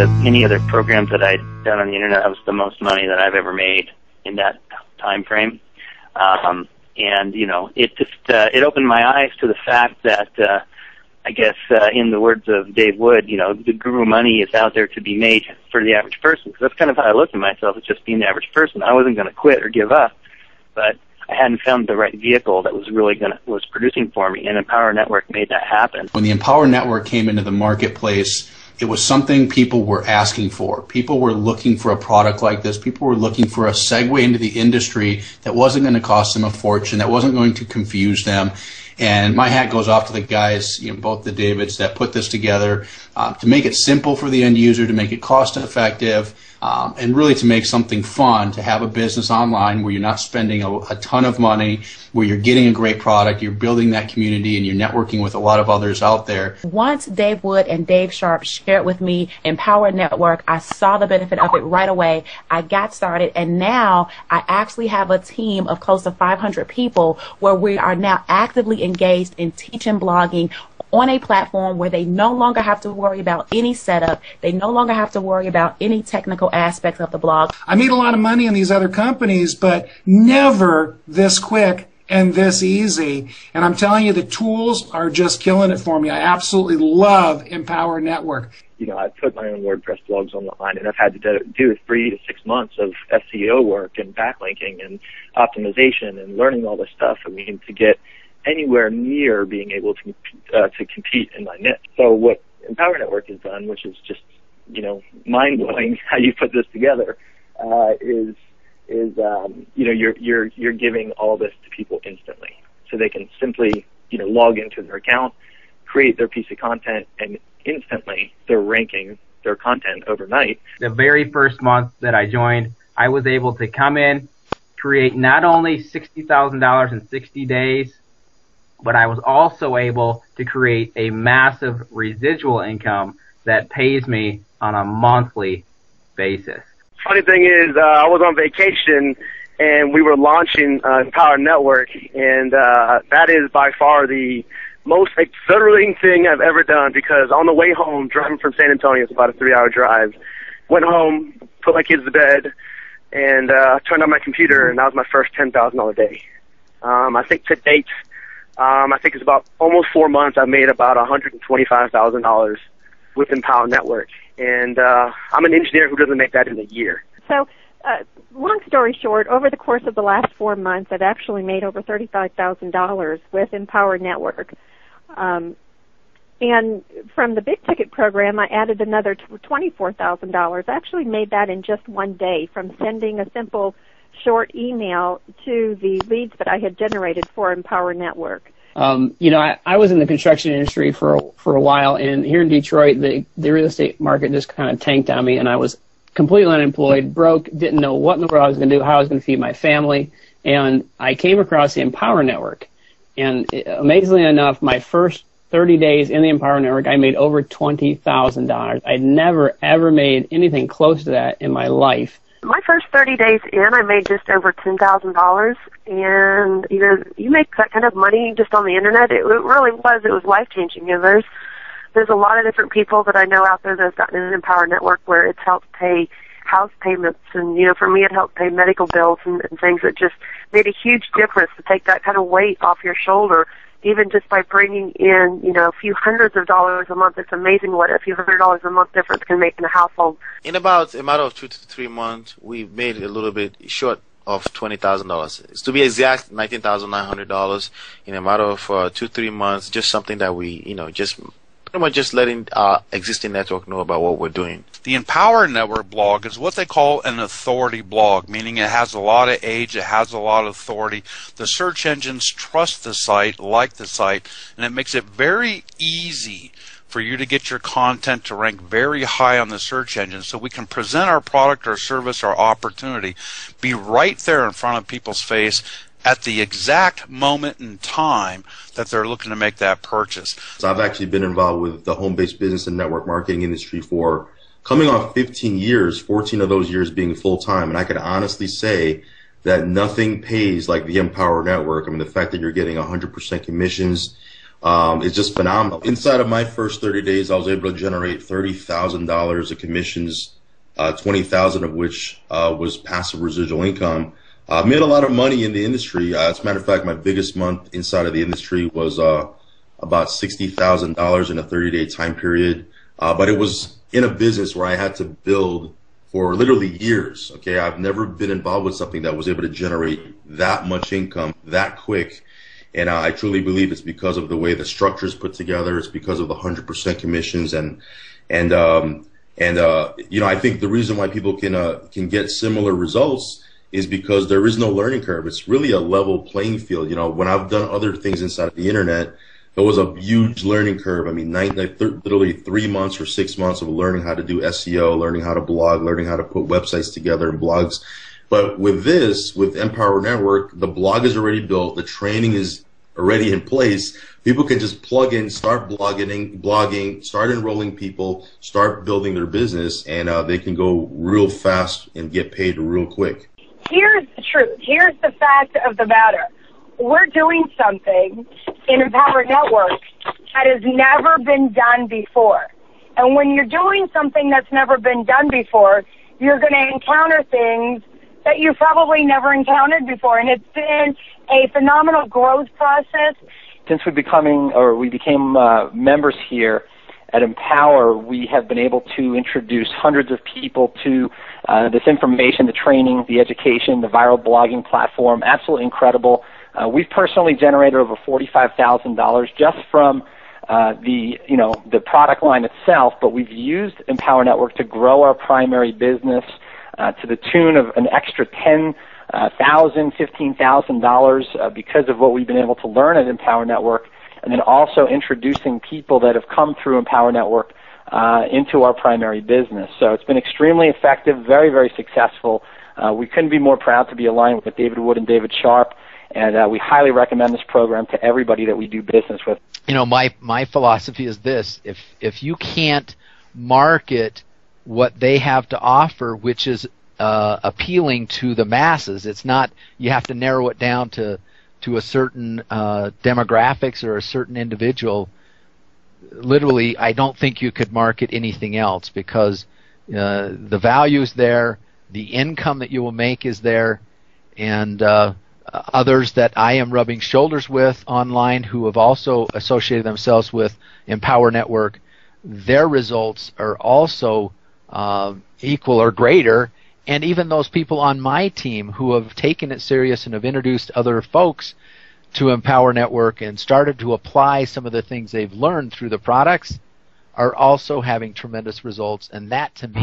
many other programs that I'd done on the internet, that was the most money that I've ever made in that time frame. And, you know, it just, it opened my eyes to the fact that, I guess, in the words of Dave Wood, you know, the guru money is out there to be made for the average person. Because that's kind of how I looked at myself, as just being the average person. I wasn't going to quit or give up, but I hadn't found the right vehicle that was really was producing for me, and Empower Network made that happen. When the Empower Network came into the marketplace, it was something people were asking for. People were looking for a product like this. People were looking for a segue into the industry that wasn't going to cost them a fortune, that wasn't going to confuse them. And my hat goes off to the guys, you know, both the Davids that put this together to make it simple for the end user, to make it cost effective, and really to make something fun, to have a business online where you're not spending a ton of money, where you're getting a great product, you're building that community, and you're networking with a lot of others out there. Once Dave Wood and Dave Sharp shared with me Empower Network, I saw the benefit of it right away. I got started, and now I actually have a team of close to 500 people where we are now actively engaged in teaching blogging on a platform where they no longer have to worry about any setup. They no longer have to worry about any technical aspects of the blog. I made a lot of money in these other companies, but never this quick and this easy. And I'm telling you, the tools are just killing it for me. I absolutely love Empower Network. You know, I've put my own WordPress blogs online, and I've had to do 3 to 6 months of SEO work and backlinking and optimization and learning all this stuff. I mean, to get anywhere near being able to compete in my niche. So what Empower Network has done, which is just, you know, mind-blowing how you put this together, is you know, you're giving all this to people instantly, so they can simply, you know, log into their account, create their piece of content, and instantly they're ranking their content overnight. The very first month that I joined, I was able to come in, create not only $60,000 in 60 days, but I was also able to create a massive residual income that pays me on a monthly basis. Funny thing is, I was on vacation and we were launching Empower Network, and that is by far the most exhilarating thing I've ever done, because on the way home, driving from San Antonio, it's about a 3-hour drive, went home, put my kids to bed, and turned on my computer, and that was my first $10,000 day. I think to date, I think it's about almost 4 months, I've made about $125,000 with Empower Network. And I'm an engineer who doesn't make that in a year. So, long story short, over the course of the last 4 months, I've actually made over $35,000 with Empower Network. And from the big ticket program, I added another $24,000. I actually made that in just one day from sending a simple short email to the leads that I had generated for Empower Network. You know, I was in the construction industry for a while, and here in Detroit, the real estate market just kind of tanked on me, and I was completely unemployed, broke, didn't know what in the world I was going to do, how I was going to feed my family, and I came across the Empower Network. And amazingly enough, my first 30 days in the Empower Network, I made over $20,000. I'd never, ever made anything close to that in my life. My first 30 days in, I made just over $10,000, and you know, you make that kind of money just on the internet. It really was. It was life-changing. You know, there's a lot of different people that I know out there that have gotten an Empower Network where it's helped pay house payments, and you know, for me, it helped pay medical bills and things that just made a huge difference to take that kind of weight off your shoulder. Even just by bringing in, you know, a few hundreds of dollars a month, it's amazing what a few $100 a month difference can make in a household. In about a matter of 2 to 3 months, we made a little bit short of $20,000. To be exact, $19,900 in a matter of 2-3 months. Just something that we, you know, just pretty much just letting our existing network know about what we're doing. The Empower Network blog is what they call an authority blog, meaning it has a lot of age, it has a lot of authority. The search engines trust the site, like the site, and it makes it very easy for you to get your content to rank very high on the search engine, so we can present our product or service or opportunity, be right there in front of people's face at the exact moment in time that they're looking to make that purchase. So I've actually been involved with the home-based business and network marketing industry for coming off 15 years, 14 of those years being full-time, and I could honestly say that nothing pays like the Empower Network. I mean, the fact that you're getting 100% commissions, It's just phenomenal. Inside of my first 30 days, I was able to generate $30,000 of commissions, 20,000 of which was passive residual income. Made a lot of money in the industry. As a matter of fact, my biggest month inside of the industry was about $60,000 in a 30-day time period. But it was in a business where I had to build for literally years. Okay, I've never been involved with something that was able to generate that much income that quick. And I truly believe it's because of the way the structure is put together. It's because of the 100% commissions, and you know, I think the reason why people can get similar results is because there is no learning curve. It's really a level playing field. You know, when I've done other things inside of the internet, there was a huge learning curve. I mean, literally 3 months or 6 months of learning how to do SEO, learning how to blog, learning how to put websites together and blogs. But with this, with Empower Network, the blog is already built, the training is already in place. People can just plug in, start blogging, start enrolling people, start building their business, and they can go real fast and get paid real quick. Here's the truth. Here's the fact of the matter. We're doing something in Empower Network that has never been done before. And when you're doing something that's never been done before, you're going to encounter things that you've probably never encountered before. And it's been a phenomenal growth process. Since we became members here at Empower, we have been able to introduce hundreds of people to this information, the training, the education, the viral blogging platform. Absolutely incredible. We've personally generated over $45,000 just from the product line itself, but we've used Empower Network to grow our primary business to the tune of an extra $10,000, $15,000 because of what we've been able to learn at Empower Network, and then also introducing people that have come through Empower Network into our primary business. So it's been extremely effective, very, very successful. We couldn't be more proud to be aligned with David Wood and David Sharp, and we highly recommend this program to everybody that we do business with. You know, my philosophy is this: if you can't market what they have to offer, which is appealing to the masses, it's not, you have to narrow it down to a certain demographics or a certain individual. Literally, I don't think you could market anything else, because the value is there, the income that you will make is there, and others that I am rubbing shoulders with online who have also associated themselves with Empower Network, their results are also equal or greater. And even those people on my team who have taken it serious and have introduced other folks to Empower Network and started to apply some of the things they've learned through the products are also having tremendous results. And that, to me,